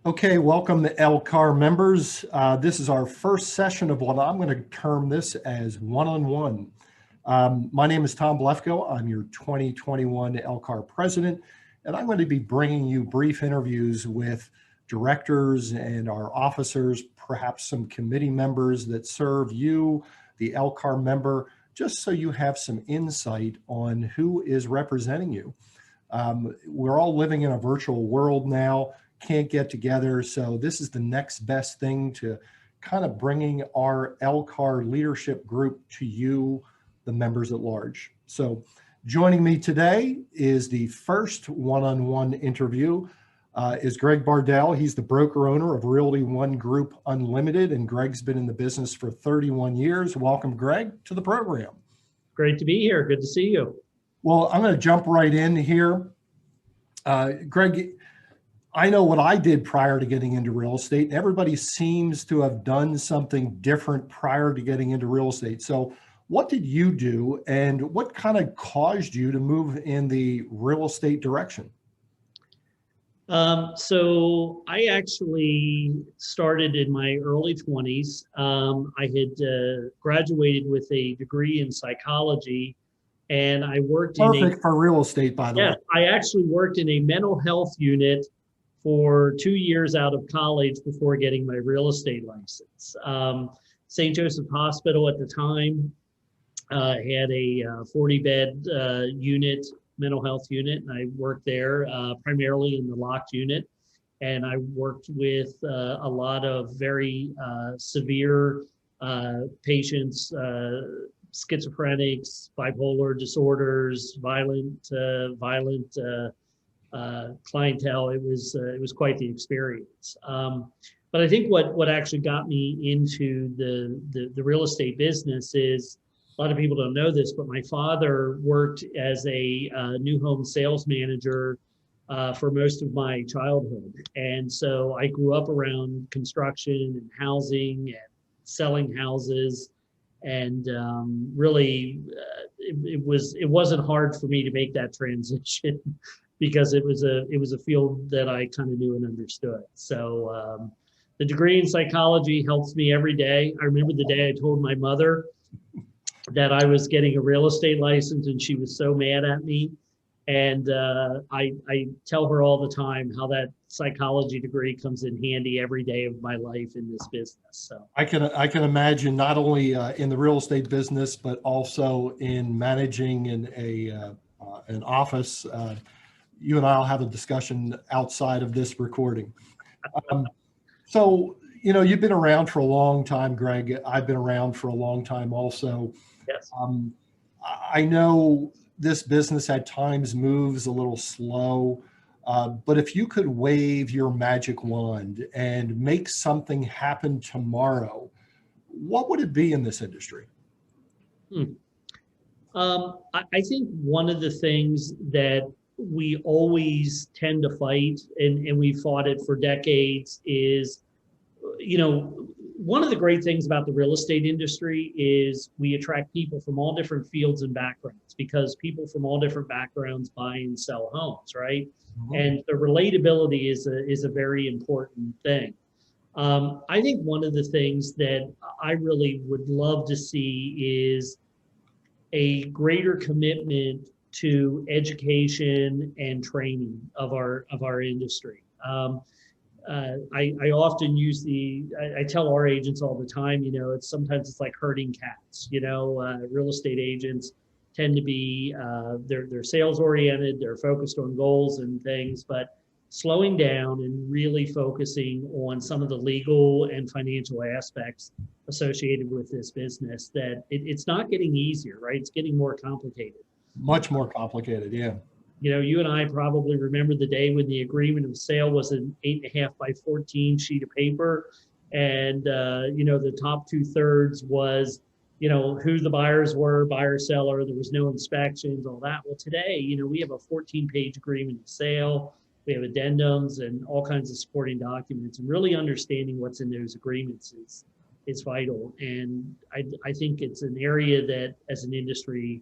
Okay, welcome to LCAR members. This is our first session of what I'm going to term this as one-on-one. My name is Tom Blefko. I'm your 2021 LCAR President, and I'm going to be bringing you brief interviews with directors and our officers, perhaps some committee members that serve you, the LCAR member, just so you have some insight on who is representing you. We're all living in a virtual world now. Can't get together. So this is the next best thing to kind of bringing our LCAR leadership group to you, the members at large. So joining me today is the first one-on-one interview is Greg Bardell. He's the broker owner of Realty One Group Unlimited, and Greg's been in the business for 31 years. Welcome, Greg, to the program. Great to be here. Good to see you. Well, I'm going to jump right in here. Greg, I know what I did prior to getting into real estate, and everybody seems to have done something different prior to getting into real estate. So what did you do, and what kind of caused you to move in the real estate direction? So I actually started in my early 20s. I had graduated with a degree in psychology, and I worked Perfect for real estate, by the way. I actually worked in a mental health unit for 2 years out of college before getting my real estate license. St. Joseph Hospital at the time had a 40-bed unit, mental health unit, and I worked there primarily in the locked unit. And I worked with a lot of very severe patients, schizophrenics, bipolar disorders, violent clientele. It was quite the experience. But I think what actually got me into the real estate business is, a lot of people don't know this, but my father worked as a new home sales manager for most of my childhood. And so I grew up around construction and housing and selling houses. And really, it wasn't hard for me to make that transition because it was a field that I kind of knew and understood. So the degree in psychology helps me every day. I remember the day I told my mother that I was getting a real estate license, and she was so mad at me. And I tell her all the time how that psychology degree comes in handy every day of my life in this business. So I can imagine, not only in the real estate business, but also in managing in an office. You and I'll have a discussion outside of this recording. So, you've been around for a long time, Greg. I've been around for a long time also. Yes. I know this business at times moves a little slow, but if you could wave your magic wand and make something happen tomorrow, what would it be in this industry? I think one of the things that we always tend to fight, and we fought it for decades, is, one of the great things about the real estate industry is we attract people from all different fields and backgrounds, because people from all different backgrounds buy and sell homes, right? Mm-hmm. And the relatability is a very important thing. I think one of the things that I really would love to see is a greater commitment to education and training of our industry. I often use I tell our agents all the time, sometimes it's like herding cats. Real estate agents tend to be, they're sales oriented, they're focused on goals and things, but slowing down and really focusing on some of the legal and financial aspects associated with this business, that it's not getting easier, right? It's getting more complicated. Much more complicated, yeah. You and I probably remember the day when the agreement of sale was an 8.5 by 14 sheet of paper. And, the top 2/3 was, who the buyers were, buyer, seller, there was no inspections, all that. Well, today, we have a 14-page agreement of sale. We have addendums and all kinds of supporting documents, and really understanding what's in those agreements is vital. And I think it's an area that, as an industry,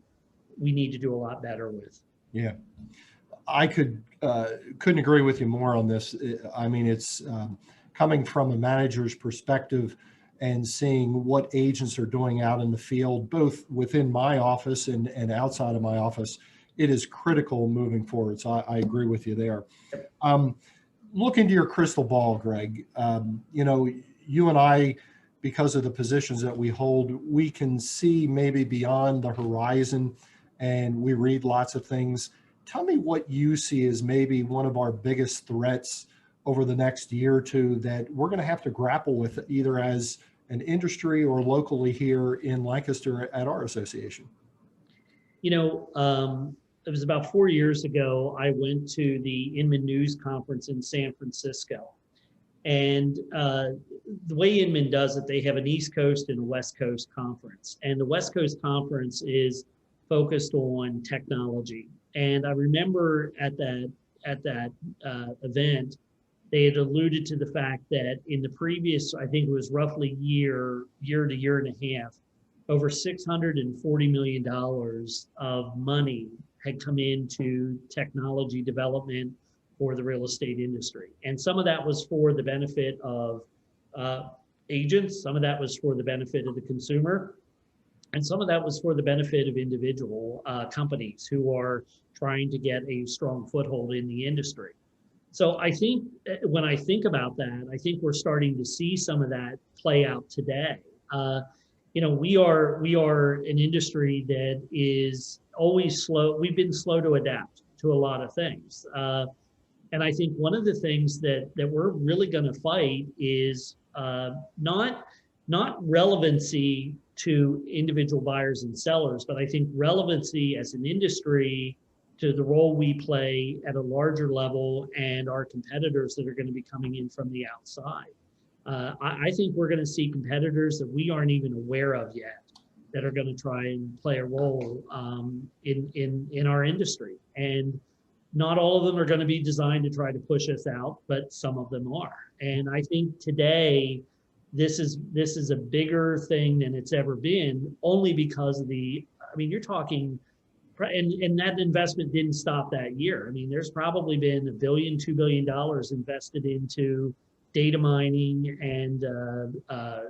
we need to do a lot better with. Yeah. I couldn't agree with you more on this. I mean, it's coming from a manager's perspective and seeing what agents are doing out in the field, both within my office and outside of my office. It is critical moving forward. So I agree with you there. Look into your crystal ball, Greg. You know, you and I, because of the positions that we hold, we can see maybe beyond the horizon, and we read lots of things. Tell me what you see as maybe one of our biggest threats over the next year or two that we're going to have to grapple with, either as an industry or locally here in Lancaster at our association. You know, it was about 4 years ago, I went to the Inman News Conference in San Francisco. And the way Inman does it, they have an East Coast and a West Coast conference. And the West Coast conference is focused on technology. And I remember at that event, they had alluded to the fact that in the previous, I think it was roughly year to year and a half, over $640 million of money had come into technology development for the real estate industry. And some of that was for the benefit of agents, some of that was for the benefit of the consumer, and some of that was for the benefit of individual companies who are trying to get a strong foothold in the industry. So I think when I think about that, I think we're starting to see some of that play out today. You know, we are an industry that is always slow. We've been slow to adapt to a lot of things. And I think one of the things that we're really going to fight is not relevancy to individual buyers and sellers, but I think relevancy as an industry to the role we play at a larger level and our competitors that are going to be coming in from the outside. I think we're going to see competitors that we aren't even aware of yet that are going to try and play a role in our industry. And not all of them are going to be designed to try to push us out, but some of them are. And I think today, this is a bigger thing than it's ever been, only because of you're talking, and that investment didn't stop that year. I mean, there's probably been $1 billion, $2 billion invested into data mining and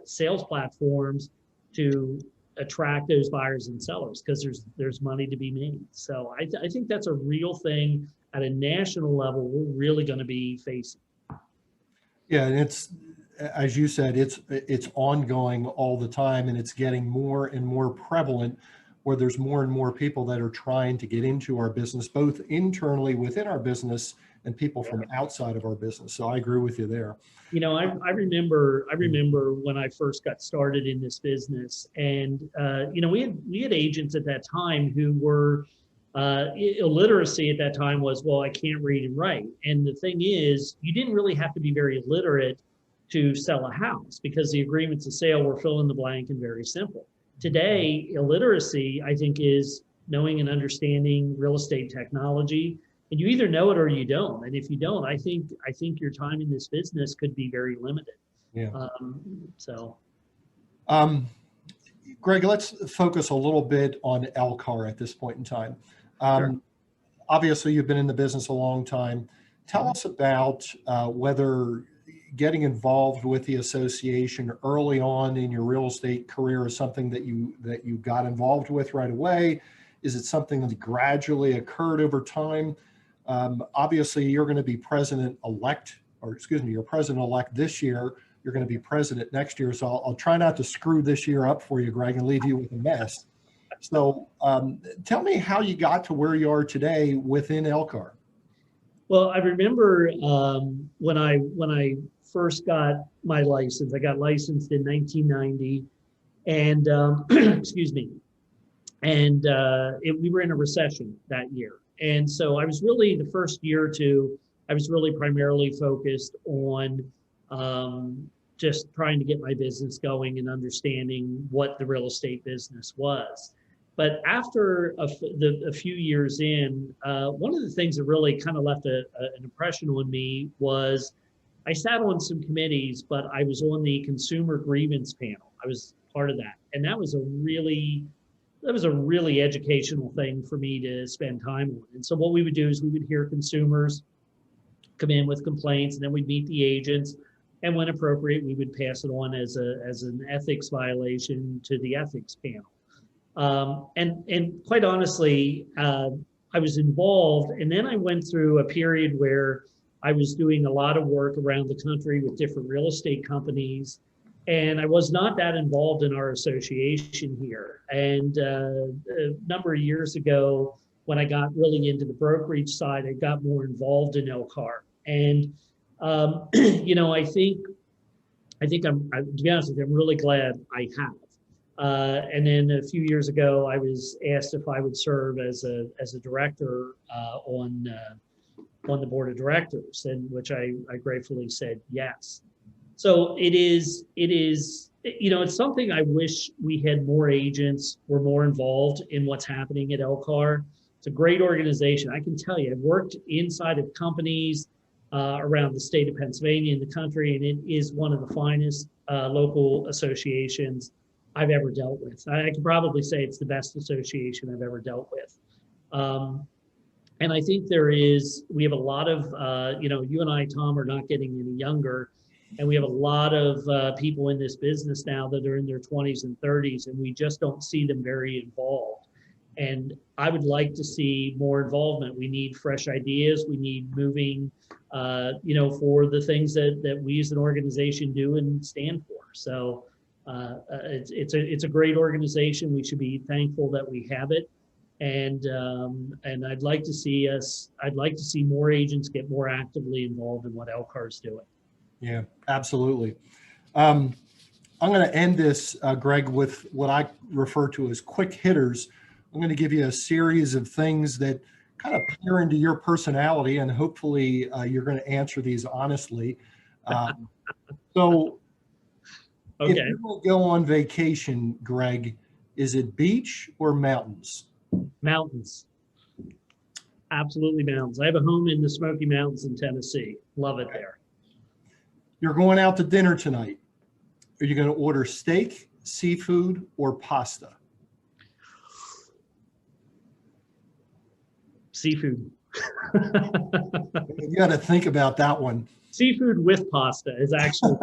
sales platforms to attract those buyers and sellers, because there's money to be made. So I think that's a real thing at a national level we're really going to be facing. Yeah, and it's, as you said, it's ongoing all the time, and it's getting more and more prevalent, where there's more and more people that are trying to get into our business, both internally within our business and people from outside of our business. So I agree with you there. You know, I remember when I first got started in this business, and you know, we had agents at that time who were illiteracy at that time was, well, I can't read and write. And the thing is, you didn't really have to be very literate to sell a house, because the agreements of sale were fill in the blank and very simple. Today, illiteracy, I think, is knowing and understanding real estate technology. And you either know it or you don't. And if you don't, I think your time in this business could be very limited. Yeah. So, Greg, let's focus a little bit on LCAR at this point in time. Sure. Obviously, you've been in the business a long time. Tell us about whether getting involved with the association early on in your real estate career is something that you got involved with right away. Is it something that gradually occurred over time? Obviously, you're going to be president-elect, or excuse me, you're president-elect this year. You're going to be president next year. So I'll try not to screw this year up for you, Greg, and leave you with a mess. So tell me how you got to where you are today within LCAR. Well, I remember when I first got my license. I got licensed in 1990, and excuse me, and we were in a recession that year. And so I was really, the first year or two, I was really primarily focused on just trying to get my business going and understanding what the real estate business was. But after a few years in, one of the things that really kind of left an impression on me was I sat on some committees, but I was on the consumer grievance panel. I was part of that. And that was a really a really educational thing for me to spend time on. And so what we would do is we would hear consumers come in with complaints, and then we'd meet the agents, and when appropriate, we would pass it on as an ethics violation to the ethics panel. And quite honestly, I was involved, and then I went through a period where I was doing a lot of work around the country with different real estate companies, and I was not that involved in our association here. And a number of years ago, when I got really into the brokerage side, I got more involved in LCAR. And you know, I think to be honest with you, I'm really glad I have. And then a few years ago, I was asked if I would serve as a director on the board of directors, and which I gratefully said yes. So it is, you know, it's something I wish we had more agents were more involved in what's happening at LCAR. It's a great organization. I can tell you, I've worked inside of companies around the state of Pennsylvania and the country, and it is one of the finest local associations I've ever dealt with. I can probably say it's the best association I've ever dealt with. And I think we have a lot of, you know, you and I, Tom, are not getting any younger, and we have a lot of people in this business now that are in their 20s and 30s, and we just don't see them very involved. And I would like to see more involvement. We need fresh ideas. We need moving, you know, for the things that we as an organization do and stand for. So it's a great organization. We should be thankful that we have it. And I'd like to see more agents get more actively involved in what LCAR is doing. Yeah, absolutely. I'm going to end this, Greg, with what I refer to as quick hitters. I'm going to give you a series of things that kind of peer into your personality, and hopefully you're going to answer these honestly. So okay. If you will go on vacation, Greg, is it beach or mountains? Mountains. Absolutely mountains. I have a home in the Smoky Mountains in Tennessee. Love it there. You're going out to dinner tonight. Are you going to order steak, seafood, or pasta? Seafood. You got to think about that one. Seafood with pasta is actually.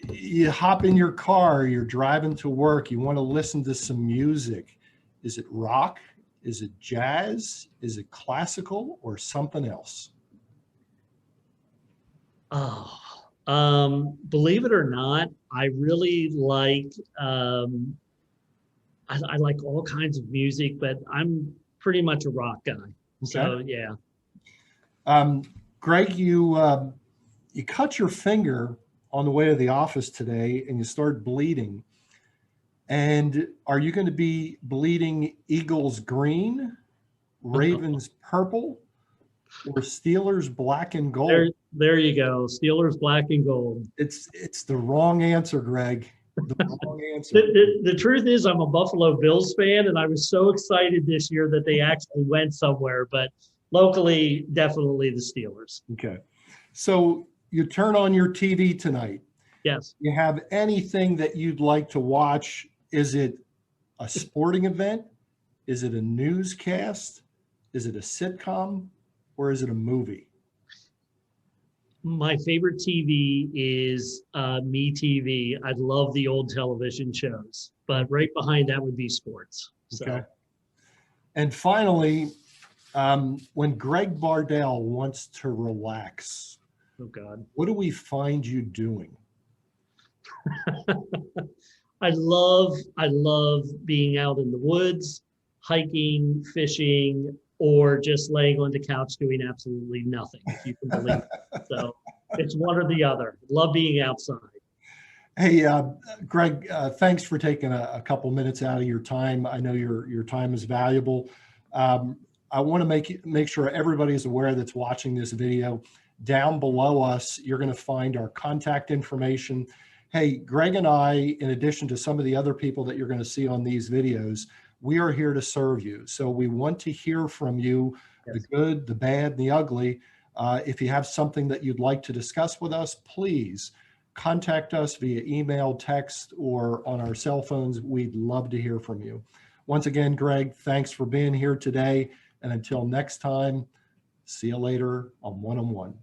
You hop in your car, you're driving to work, you want to listen to some music. Is it rock? Is it jazz? Is it classical or something else? Oh, believe it or not, I really like, I like all kinds of music, but I'm pretty much a rock guy. Okay. So yeah. Greg, you cut your finger on the way to the office today and you start bleeding. And are you going to be bleeding Eagles green, Ravens purple, or Steelers black and gold? There you go. Steelers black and gold. It's the wrong answer, Greg. The wrong answer. The truth is I'm a Buffalo Bills fan, and I was so excited this year that they actually went somewhere, but locally, definitely the Steelers. Okay. So you turn on your TV tonight. Yes. You have anything that you'd like to watch? Is it a sporting event? Is it a newscast? Is it a sitcom? Or is it a movie? My favorite TV is MeTV. I love the old television shows, but right behind that would be sports. So. Okay. And finally, when Greg Bardell wants to relax, oh God, what do we find you doing? I love being out in the woods, hiking, fishing, or just laying on the couch doing absolutely nothing, if you can believe it. So it's one or the other. Love being outside. Hey, Greg, thanks for taking a couple minutes out of your time. I know your time is valuable. I want to make sure everybody is aware that's watching this video. Down below us, you're going to find our contact information. Hey, Greg and I, in addition to some of the other people that you're going to see on these videos, we are here to serve you. So we want to hear from you, yes, the good, the bad, and the ugly. If you have something that you'd like to discuss with us, please contact us via email, text, or on our cell phones. We'd love to hear from you. Once again, Greg, thanks for being here today. And until next time, see you later on One-on-One.